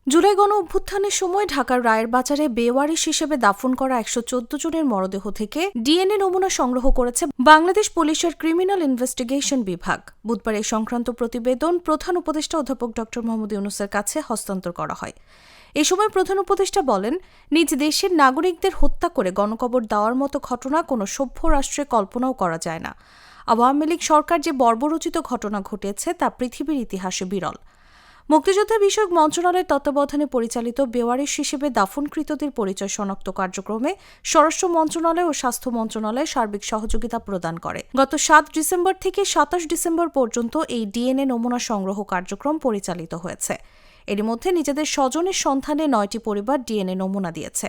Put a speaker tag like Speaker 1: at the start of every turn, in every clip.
Speaker 1: জুলাই গণ অভ্যুত্থানের সময় ঢাকার রায়ের বাজারে বেওয়ারিশ হিসেবে দাফন করা ১১৪ জনের মরদেহ থেকে ডিএনএ নমুনা সংগ্রহ করেছে বাংলাদেশ পুলিশের ক্রিমিনাল ইনভেস্টিগেশন বিভাগ। বুধবার এই সংক্রান্ত প্রতিবেদন প্রধান উপদেষ্টা অধ্যাপক ড মোহাম্মদ ইউনূসের কাছে হস্তান্তর করা হয়। এ সময় প্রধান উপদেষ্টা বলেন, নিজ দেশের নাগরিকদের হত্যা করে গণকবর দেওয়ার মতো ঘটনা কোনো সভ্য রাষ্ট্রে কল্পনাও করা যায় না। আওয়ামী লীগ সরকার যে বর্বরোচিত ঘটনা ঘটেছে তা পৃথিবীর ইতিহাসে বিরল। মুক্তিযোদ্ধা বিষয়ক মন্ত্রণালয়ের তত্ত্বাবধানে পরিচালিত বেওয়ারিশ হিসেবে দাফনকৃতদের পরিচয় শনাক্ত কার্যক্রমে স্বরাষ্ট্র মন্ত্রণালয় ও স্বাস্থ্য মন্ত্রণালয় সার্বিক সহযোগিতা প্রদান করে। গত ৭ ডিসেম্বর থেকে ২৭ ডিসেম্বর পর্যন্ত এই ডিএনএ নমুনা সংগ্রহ কার্যক্রম পরিচালিত হয়েছে। এর মধ্যে নিজেদের স্বজনের সন্ধানে ৯টি পরিবার ডিএনএ নমুনা দিয়েছে।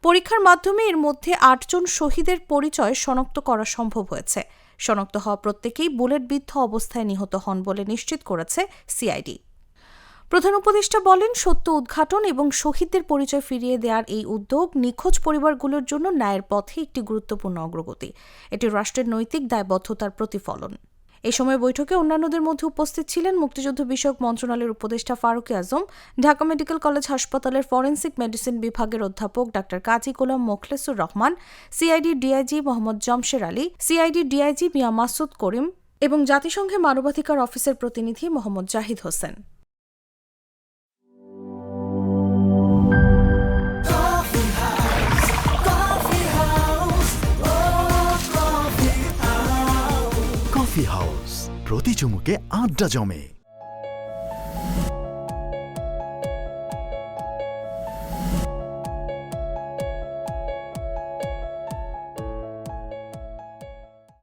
Speaker 1: পরীক্ষার মাধ্যমে এর মধ্যে ৮ জন শহীদের পরিচয় শনাক্ত করা সম্ভব হয়েছে। শনাক্ত হওয়া প্রত্যেকেই বুলেটবিদ্ধ অবস্থায় নিহত হন বলে নিশ্চিত করেছে সিআইডি। প্রধান উপদেষ্টা বলেন, সত্য উদ্ঘাটন এবং শহীদদের পরিচয় ফিরিয়ে দেওয়ার এই উদ্যোগ নিখোঁজ পরিবারগুলোর জন্য ন্যায়ের পথে একটি গুরুত্বপূর্ণ অগ্রগতি। এটি রাষ্ট্রের নৈতিক দায়বদ্ধতার প্রতিফলন। এ সময় বৈঠকে অন্যান্যদের মধ্যে উপস্থিত ছিলেন মুক্তিযুদ্ধ বিষয়ক মন্ত্রণালয়ের উপদেষ্টা ফারুক আজম, ঢাকা মেডিকেল কলেজ হাসপাতালের ফরেনসিক মেডিসিন বিভাগের অধ্যাপক ডা Kazi Golam Mokhlesur Rahman, CID DIG Mohammad Jamsher Ali, CID DIG মিয়া মাসুদ করিম এবং জাতিসংঘের মানবাধিকার অফিসের প্রতিনিধি মোহাম্মদ জাহিদ হোসেন।
Speaker 2: কফি হাউস, প্রতি চুমুকে আড্ডা জমে।